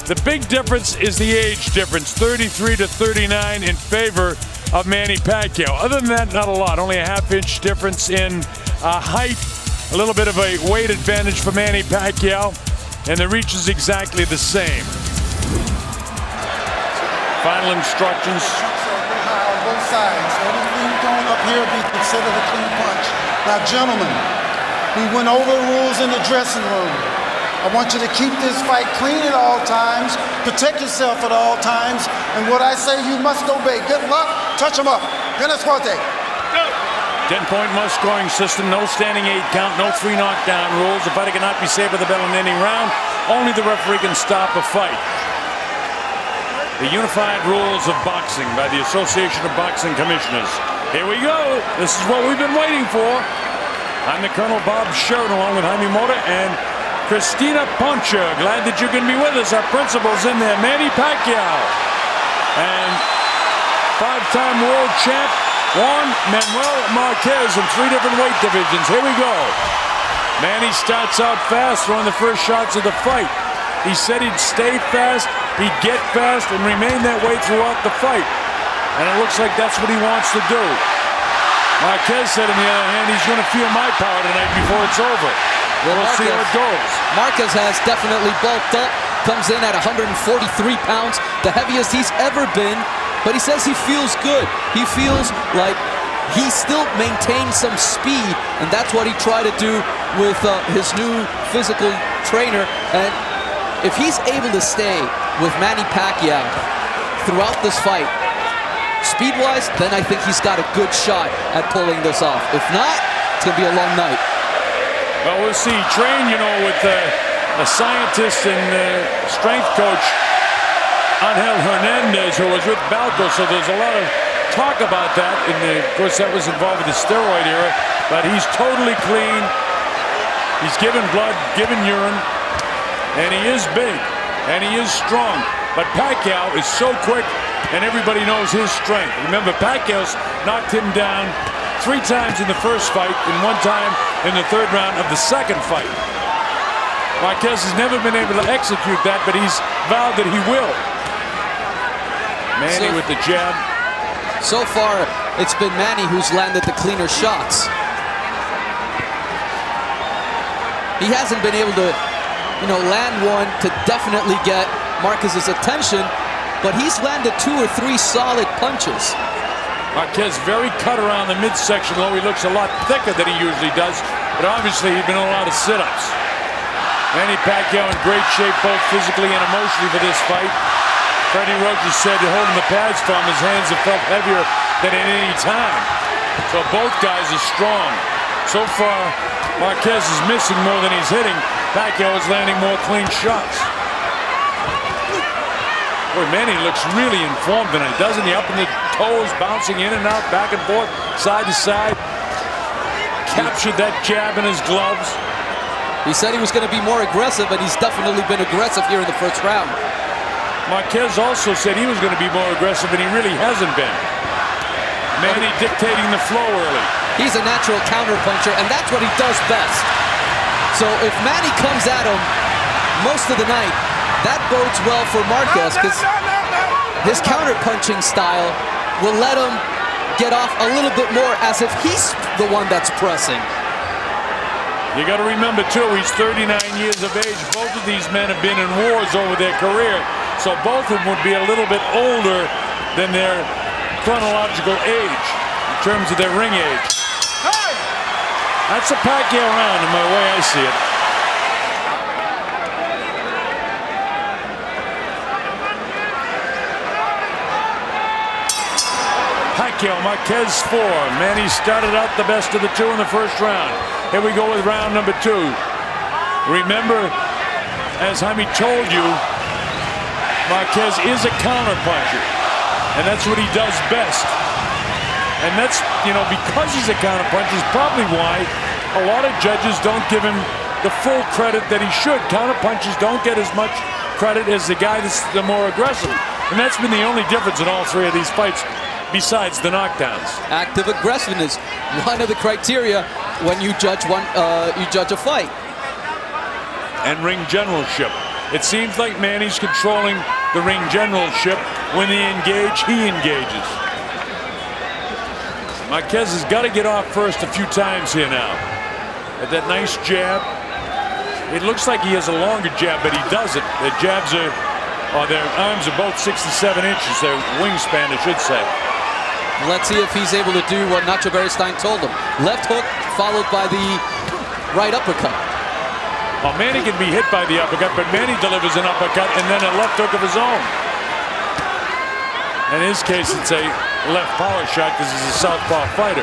The big difference is the age difference, 33 to 39 in favor of Manny Pacquiao. Other than that, not a lot. Only a half-inch difference in height, a little bit of a weight advantage for Manny Pacquiao, and the reach is exactly the same. Final instructions. On both sides. Everything going up here be considered a clean punch. Now, gentlemen, we went over the rules in the dressing room. I want you to keep this fight clean at all times, protect yourself at all times, and what I say you must obey. Good luck, touch them up. Buenas suerte. 10-point must-scoring system, no standing 8 count, no 3 knockdown rules. The fighter cannot be saved by the bell in any round. Only the referee can stop a fight. The unified rules of boxing by the Association of Boxing Commissioners. Here we go. This is what we've been waiting for. I'm the Colonel Bob Sheridan along with Jaime Mota and Christina Poncha. Glad that you can be with us. Our principal's in there, Manny Pacquiao. And 5-time world champ, Manuel Marquez in 3 different weight divisions. Here we go. Manny starts out fast, throwing the first shots of the fight. He said he'd stay fast, he'd get fast, and remain that way throughout the fight. And it looks like that's what he wants to do. Marquez said, on the other hand, he's going to feel my power tonight before it's over. We'll see how it goes. Marquez has definitely bulked up, comes in at 143 pounds, the heaviest he's ever been, but he says he feels good. He feels like he still maintains some speed, and that's what he tried to do with his new physical trainer. And if he's able to stay with Manny Pacquiao throughout this fight, speed-wise, then I think he's got a good shot at pulling this off. If not, it's going to be a long night. Well, we'll see. Train, you know, with a scientist and strength coach, Angel Hernandez, who was with Balco, so there's a lot of talk about that. And of course, that was involved with the steroid era, but he's totally clean. He's given blood, given urine. And he is big, and he is strong. But Pacquiao is so quick, and everybody knows his strength. Remember, Pacquiao's knocked him down 3 times in the first fight and 1 time in the 3rd round of the 2nd fight. Marquez has never been able to execute that, but he's vowed that he will. Manny with the jab. So far, it's been Manny who's landed the cleaner shots. He hasn't been able to land one to definitely get Marquez's attention, but he's landed 2 or 3 solid punches. Marquez very cut around the midsection, though he looks a lot thicker than he usually does, but obviously he's been doing a lot of sit-ups. Manny Pacquiao in great shape, both physically and emotionally for this fight. Freddie Roach said holding the pads for him, his hands have felt heavier than at any time. So both guys are strong. So far, Marquez is missing more than he's hitting. Pacquiao is landing more clean shots. Boy, Manny looks really informed tonight, doesn't he? Up in the toes, bouncing in and out, back and forth, side to side. Captured that jab in his gloves. He said he was going to be more aggressive, and he's definitely been aggressive here in the 1st round. Marquez also said he was going to be more aggressive, and he really hasn't been. Manny dictating the flow early. He's a natural counterpuncher, and that's what he does best. So if Manny comes at him most of the night, that bodes well for Marquez, because his counterpunching style will let him get off a little bit more as if he's the one that's pressing. You got to remember, too, he's 39 years of age. Both of these men have been in wars over their career, so both of them would be a little bit older than their chronological age in terms of their ring age. That's a Pacquiao round in the way I see it. Pacquiao, Marquez 4. Manny started out the best of the 2 in the 1st round. Here we go with round number 2. Remember, as Jaime told you, Marquez is a counterpuncher, and that's what he does best. And that's, because he's a counterpuncher is probably why a lot of judges don't give him the full credit that he should. Counterpunchers don't get as much credit as the guy that's the more aggressive. And that's been the only difference in all 3 of these fights, besides the knockdowns. Active aggressiveness, one of the criteria when you judge a fight. And ring generalship. It seems like Manny's controlling the ring generalship. When they engage, he engages. Marquez has got to get off first a few times here now. At that nice jab. It looks like he has a longer jab, but he doesn't. The jabs are, or their arms are both 67 inches. Their wingspan, I should say. Let's see if he's able to do what Nacho Beristain told him. Left hook followed by the right uppercut. Well, Manny can be hit by the uppercut, but Manny delivers an uppercut and then a left hook of his own. In his case, it's a left power shot because he's a southpaw fighter.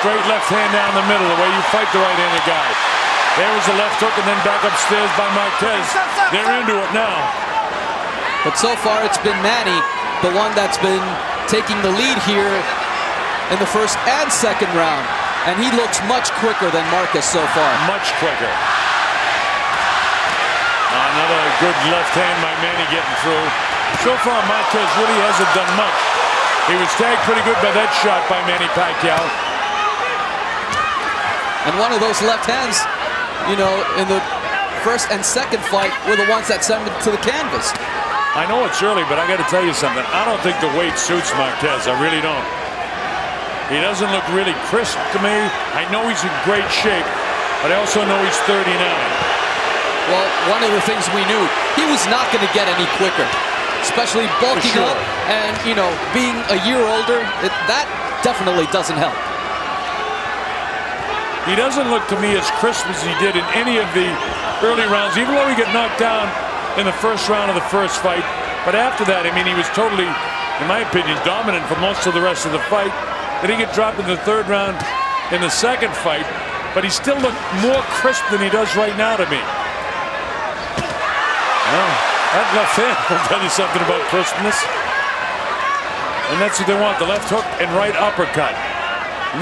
Straight left hand down the middle, the way you fight the right-handed guy. There was a left hook and then back upstairs by Marquez. They're into it now. But so far it's been Manny, the one that's been taking the lead here in the first and second round. And he looks much quicker than Marquez so far. Much quicker. Another good left hand by Manny getting through. So far Marquez really hasn't done much. He was tagged pretty good by that shot by Manny Pacquiao. And one of those left hands, you know, in the first and second fight were the ones that sent him to the canvas. I know it's early, but I got to tell you something. I don't think the weight suits Marquez. I really don't. He doesn't look really crisp to me. I know he's in great shape, but I also know he's 39. Well, one of the things we knew, he was not going to get any quicker, especially bulking up and, you know, being a year older. That definitely doesn't help. He doesn't look to me as crisp as he did in any of the early rounds, even though he got knocked down in the first round of the first fight. But after that, I mean, he was totally, in my opinion, dominant for most of the rest of the fight. Then he got dropped in the third round in the second fight, but he still looked more crisp than he does right now to me. Well, that left hand will tell you something about crispness. And that's what they want, the left hook and right uppercut.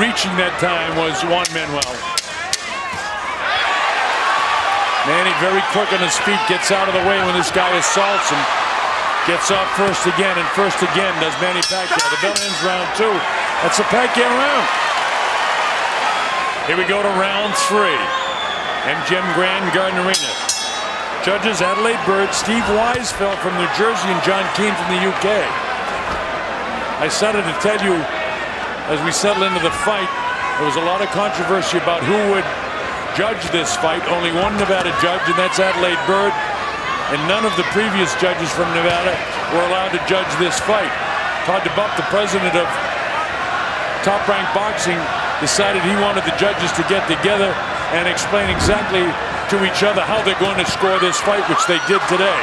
Reaching that time was Juan Manuel. Manny very quick on his feet, gets out of the way when this guy assaults him. Gets off first again, and first again does Manny Pacquiao. The bell ends round 2. That's a Pacquiao round. Here we go to round 3. MGM Grand Garden Arena. Judges Adelaide Bird, Steve Weisfeld from New Jersey, and John Keane from the UK. I started to tell you, as we settle into the fight, there was a lot of controversy about who would judge this fight. Only one Nevada judge, and that's Adelaide Bird. And none of the previous judges from Nevada were allowed to judge this fight. Todd DeBuff, the president of Top Rank Boxing, decided he wanted the judges to get together and explain exactly to each other how they're going to score this fight, which they did today.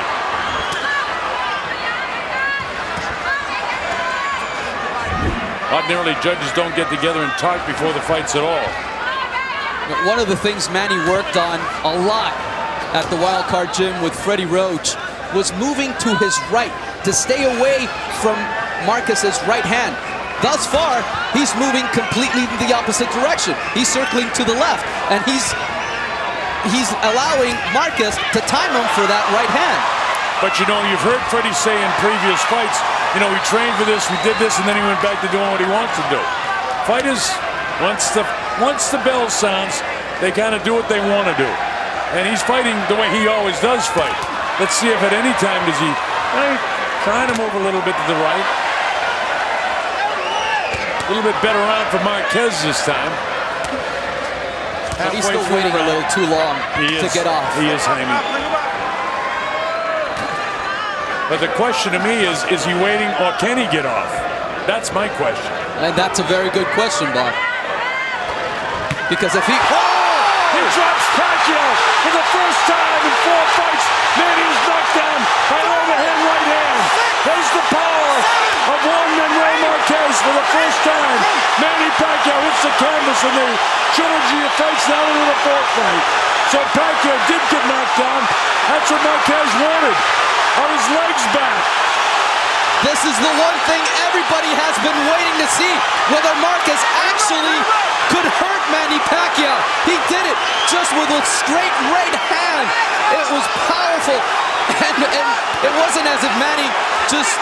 Ordinarily, judges don't get together and talk before the fights at all. One of the things Manny worked on a lot at the Wildcard Gym with Freddie Roach was moving to his right, to stay away from Marquez's right hand. Thus far, he's moving completely in the opposite direction. He's circling to the left, and he's allowing Marquez to time him for that right hand. But you know, you've heard Freddie say in previous fights, you know, we trained for this, we did this, and then he went back to doing what he wants to do. Fighters, once the bell sounds, they kind of do what they want to do. And he's fighting the way he always does fight. Let's see if at any time does he trying to move a little bit to the right. A little bit better round for Marquez this time. But he's still waiting a little too long to get off. He is, Jaime. But the question to me is he waiting or can he get off? That's my question. And that's a very good question, Bob. Because if he... He drops Pacquiao for the first time in 4 fights. Manny is knocked down by an overhand right hand. There's the power of Juan Manuel Marquez for the first time. Manny Pacquiao hits the canvas in the trilogy of fights now into the 4th fight. So Pacquiao did get knocked down. That's what Marquez wanted. Are his legs back? This is the one thing everybody has been waiting to see, whether Marquez actually could hurt Manny Pacquiao. He did it just with a straight right hand. It was powerful, and it wasn't as if Manny just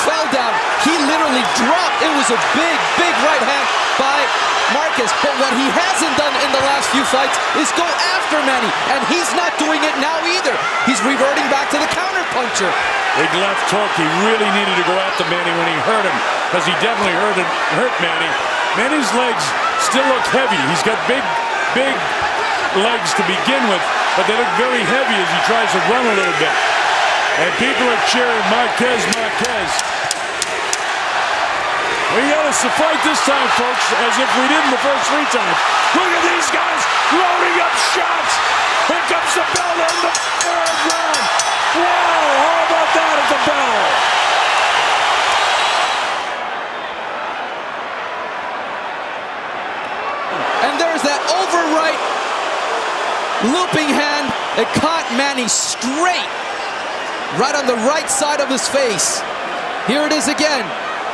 fell down. He literally dropped It was a big, big right hand by Marquez. But what he hasn't done in the last few fights is go after Manny. And he's not doing it now either. He's reverting back to the counterpuncher. Big left hook. He really needed to go after Manny when he hurt him, because he definitely hurt Manny. Manny's legs still look heavy. He's got big legs to begin with, but they look very heavy as he tries to run a little bit. And people are cheering Marquez, Marquez. We got us to fight this time, folks, as if we did in the first 3 times. Look at these guys loading up shots. Here comes the bell in the 3rd round. Wow, how about that at the bell? And there's that over right looping hand. It caught Manny straight, right on the right side of his face. Here it is again,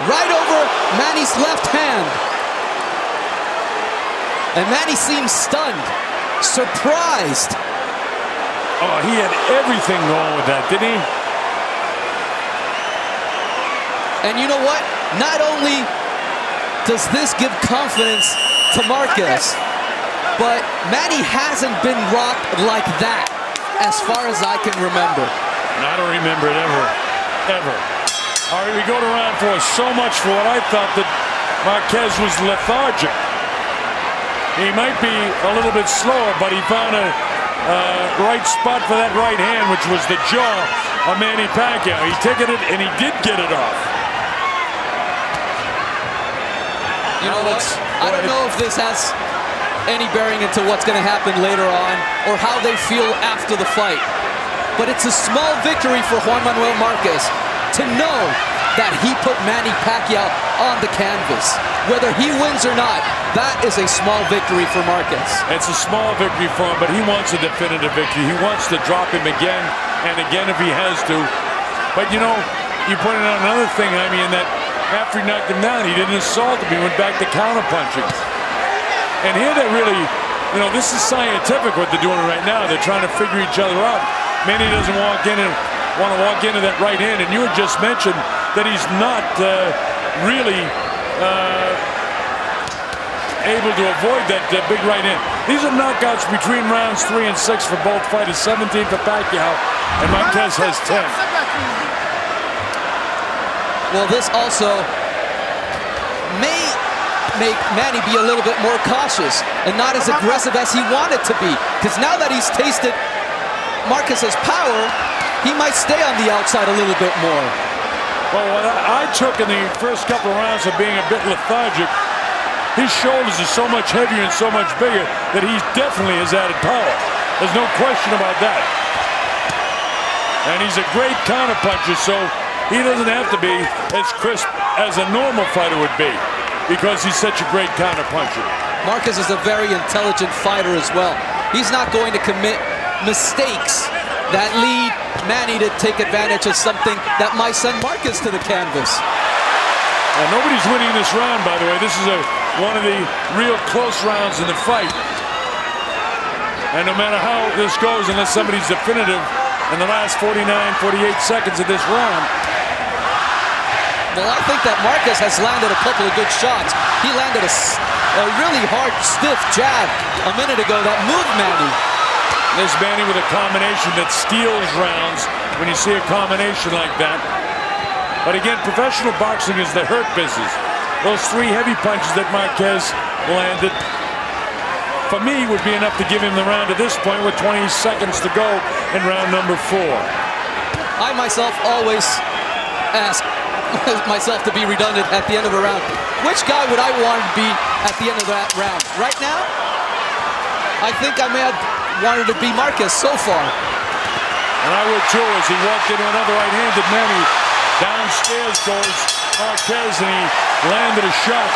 right over Manny's left hand. And Manny seems stunned, surprised. Oh, he had everything wrong with that, didn't he? And you know what? Not only does this give confidence to Marquez, but Manny hasn't been rocked like that as far as I can remember. And I don't remember it ever. All right, we go to round 4. So much for what I thought that Marquez was lethargic. He might be a little bit slower, but he found a right spot for that right hand, which was the jaw of Manny Pacquiao. He ticketed it, and he did get it off. You know what? I don't know if this has any bearing into what's going to happen later on or how they feel after the fight. But it's a small victory for Juan Manuel Marquez to know that he put Manny Pacquiao on the canvas. Whether he wins or not, that is a small victory for Marquez. It's a small victory for him, but he wants a definitive victory. He wants to drop him again and again if he has to. But you know, you pointed out another thing, I mean, that after he knocked him down, he didn't assault him. He went back to counterpunching. And here they're really, you know, this is scientific what they're doing right now. They're trying to figure each other out. Manny doesn't want to walk into that right hand. And you had just mentioned that he's not really able to avoid that big right hand. These are knockouts between rounds 3 and 6 for both fighters. 17 for Pacquiao, and Marquez has 10. Well, this also may make Manny be a little bit more cautious and not as aggressive as he wanted to be. Because now that he's tasted Marquez's power, he might stay on the outside a little bit more. Well, what I took in the first couple of rounds of being a bit lethargic, his shoulders are so much heavier and so much bigger that he definitely has added power. There's no question about that. And he's a great counterpuncher, so he doesn't have to be as crisp as a normal fighter would be, because he's such a great counterpuncher. Marquez is a very intelligent fighter as well. He's not going to commit mistakes that lead Manny to take advantage of something that might send Marquez to the canvas. And nobody's winning this round, by the way. This is one of the real close rounds in the fight. And no matter how this goes, unless somebody's definitive in the last 49, 48 seconds of this round. Well, I think that Marquez has landed a couple of good shots. He landed a really hard, stiff jab a minute ago that moved Manny. There's Manny with a combination that steals rounds when you see a combination like that. But again, professional boxing is the hurt business. Those 3 heavy punches that Marquez landed, for me, would be enough to give him the round at this point with 20 seconds to go in round number 4. I myself always ask myself to be redundant at the end of a round. Which guy would I want to be at the end of that round? Right now, I think I may have wanted to be Marquez so far. And I would too, as he walked into another right-handed Manny. Downstairs goes Marquez, and he landed a shot.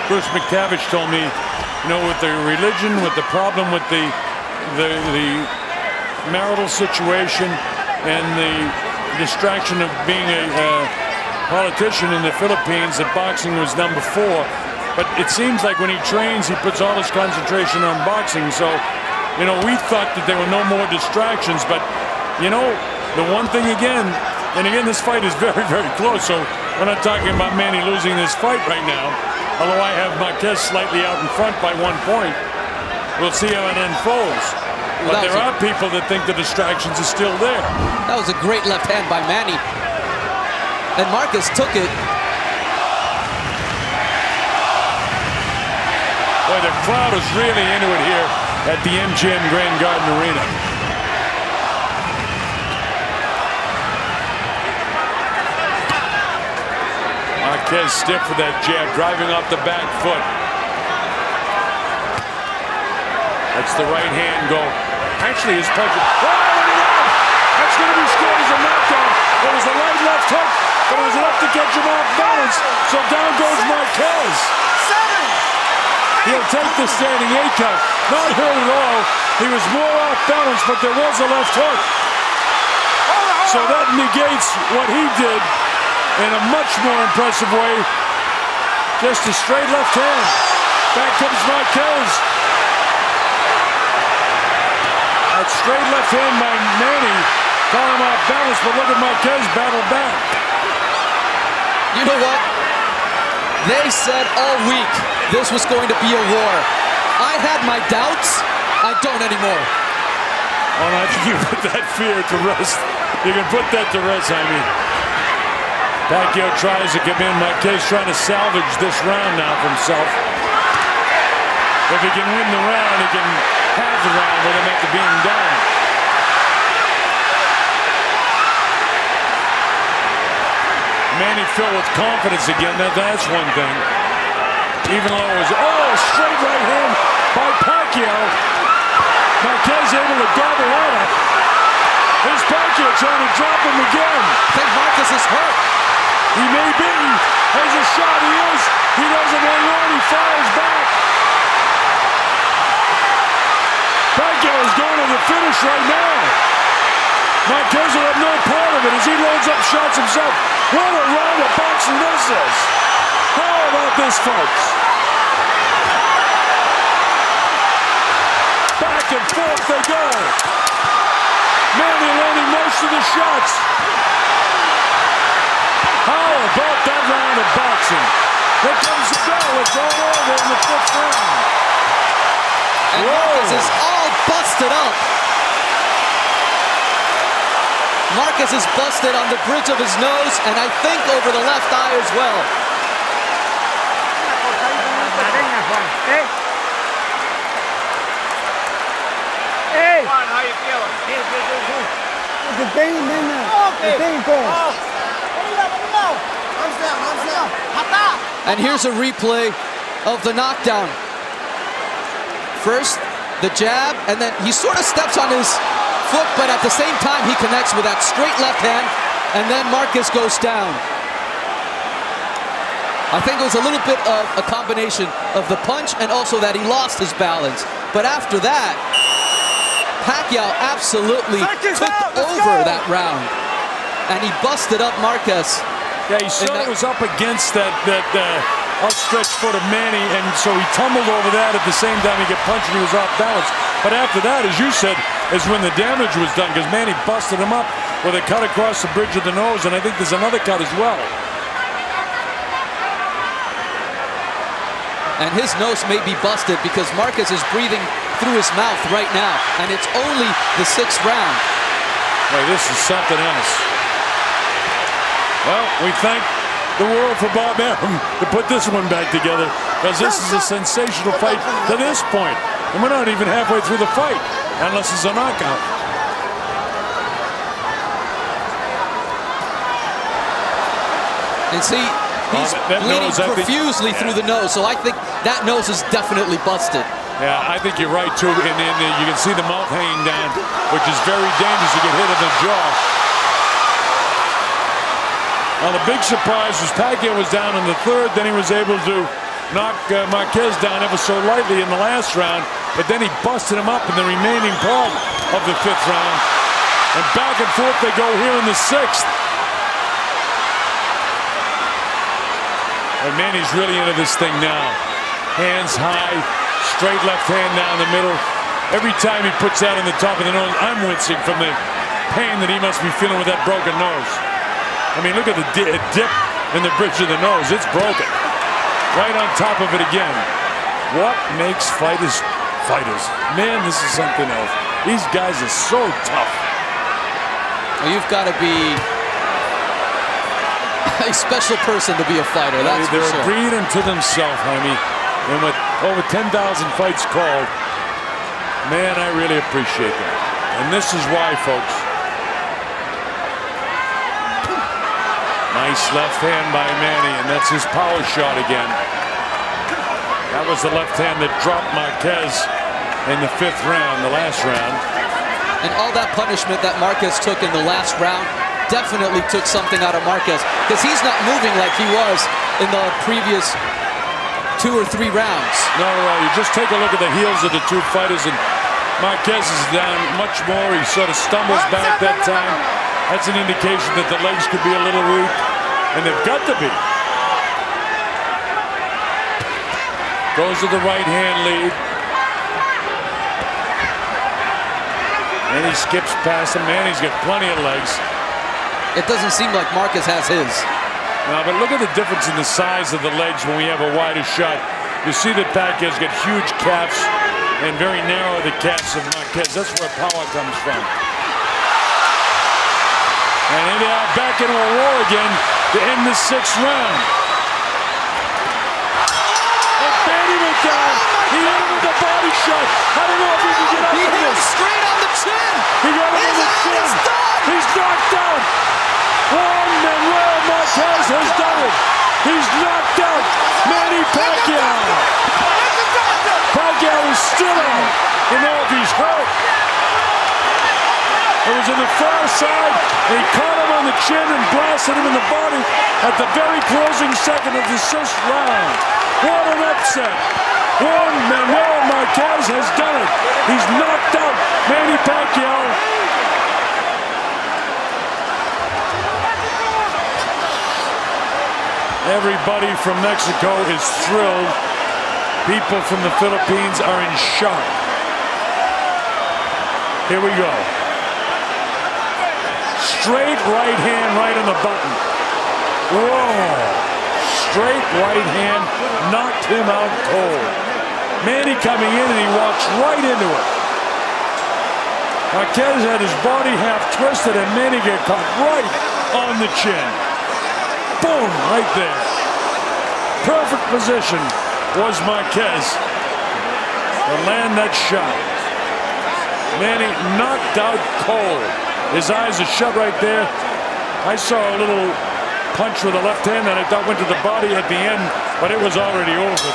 Bruce McTavish told me, you know, with the religion, with the problem with the marital situation and the distraction of being a politician in the Philippines, that boxing was number 4. But it seems like when he trains, he puts all his concentration on boxing. So, you know, we thought that there were no more distractions. But, you know, the one thing again, And again, this fight is very, very close. So we're not talking about Manny losing this fight right now. Although I have Marquez slightly out in front by 1 point. We'll see how it unfolds. But there are people that think the distractions are still there. That was a great left hand by Manny. And Marquez took it. Boy, the crowd is really into it here at the MGM Grand Garden Arena. Marquez stiff with that jab, driving off the back foot. That's the right hand go. Actually, his punch. Oh, that's going to be scored as a knockdown. It was the right left hook, but it was enough to catch him off balance. So down goes Marquez. He'll take the standing 8 count. Not hurt at all. He was more off balance, but there was a left hook. So that negates what he did in a much more impressive way. Just a straight left hand. Back comes Marquez. That straight left hand by Manny caught him off balance, but look at Marquez battle back. You know what? They said all week this was going to be a war. I had my doubts. I don't anymore. Oh, no, I think you put that fear to rest. You can put that to rest, I mean. Pacquiao tries to come in. Marquez trying to salvage this round now for himself. If he can win the round, he can have the round with him after being down. Manny filled with confidence again. Now that's one thing. Even though it was, straight right hand by Pacquiao. Marquez able to gobble that up. Here's Pacquiao trying to drop him again. I think Marquez is hurt. He may be. There's a shot. He is. He doesn't hang on. He fires back. Pacquiao is going to the finish right now. Marquez will have no part of it as he loads up shots himself. What a round of boxing this is. How about this, folks? Back and forth they go. Manny landing most of the shots. How about that round of boxing? Here comes the bell. It's all over in the 5th round. And Marquez is all busted up. Marquez is busted on the bridge of his nose, and I think over the left eye as well. Hey! How you feeling? The pain, And here's a replay of the knockdown. First, the jab, and then he sort of steps on his foot, but at the same time he connects with that straight left hand, and then Marquez goes down. I think it was a little bit of a combination of the punch and also that he lost his balance. But after that, Pacquiao absolutely took over that round, and he busted up Marquez. Yeah, he saw it was up against that outstretched foot of Manny, and so he tumbled over that. At the same time, he got punched and he was off balance. But after that, as you said, is when the damage was done, because Manny busted him up with a cut across the bridge of the nose, and I think there's another cut as well. And his nose may be busted because Marquez is breathing through his mouth right now, and it's only the 6th round. Boy, this is something else. Well, we thank the world for Bob Arum to put this one back together, because this is a sensational fight to this point. And we're not even halfway through the fight, unless it's a knockout. And see, he's bleeding profusely through the nose, so I think that nose is definitely busted. Yeah, I think you're right, too. And you can see the mouth hanging down, which is very dangerous to get hit in the jaw. Now, the big surprise was Pacquiao was down in the 3rd. Then he was able to knock Marquez down ever so lightly in the last round. But then he busted him up in the remaining part of the 5th round. And back and forth they go here in the 6th. And Manny's really into this thing now. Hands high, straight left hand down the middle. Every time he puts that on the top of the nose, I'm wincing from the pain that he must be feeling with that broken nose. I mean, look at the dip in the bridge of the nose. It's broken. Right on top of it again. What makes fighters fighters? Man, this is something else. These guys are so tough. Well, you've got to be a special person to be a fighter, that's They're for sure. a breed unto themselves, Jaime. And with over 10,000 fights called, man, I really appreciate that. And this is why, folks. Nice left hand by Manny, and that's his power shot again. That was the left hand that dropped Marquez in the 5th round, the last round. And all that punishment that Marquez took in the last round definitely took something out of Marquez, because he's not moving like he was in the previous 2 or 3 rounds. No, you just take a look at the heels of the two fighters, and Marquez is down much more. He sort of stumbles back that time. That's an indication that the legs could be a little weak, and they've got to be. Goes to the right hand lead. And he skips past him. Man, he's got plenty of legs. It doesn't seem like Marquez has his. No, but look at the difference in the size of the legs when we have a wider shot. You see that Pacquiao's got huge calves and very narrow the calves of Marquez. That's where power comes from. And here they are back into a war again to end the 6th round. And Manny went down. He hit him with a body shot. I don't know if he can get up He from hit him this. straight on the chin. He got him in the chin. He's knocked out. Juan Manuel Marquez has done it. He's knocked out Manny Pacquiao. Pacquiao is still out. You know if he's hurt. It was in the far side. He caught him on the chin and blasted him in the body at the very closing second of the 6th round. What an upset. Juan Manuel Marquez has done it. He's knocked out Manny Pacquiao. Everybody from Mexico is thrilled. People from the Philippines are in shock. Here we go. Straight right hand right on the button. Whoa. Straight right hand knocked him out cold. Manny coming in and he walks right into it. Marquez had his body half twisted and Manny got caught right on the chin. Boom, right there. Perfect position was Marquez to land that shot. Manny knocked out cold. His eyes are shut right there. I saw a little punch with the left hand that I thought went to the body at the end, but it was already over.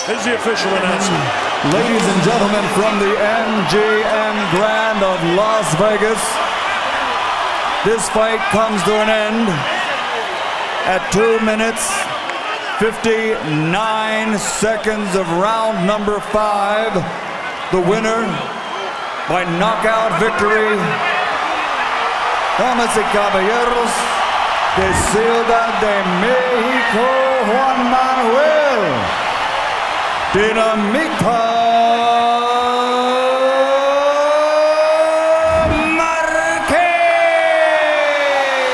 Here's the official announcement. Ladies and gentlemen, from the MGM Grand of Las Vegas, this fight comes to an end at 2 minutes, 59 seconds of round number 5. The winner by knockout victory, damas y caballeros, de Ciudad de México, Juan Manuel Dinamita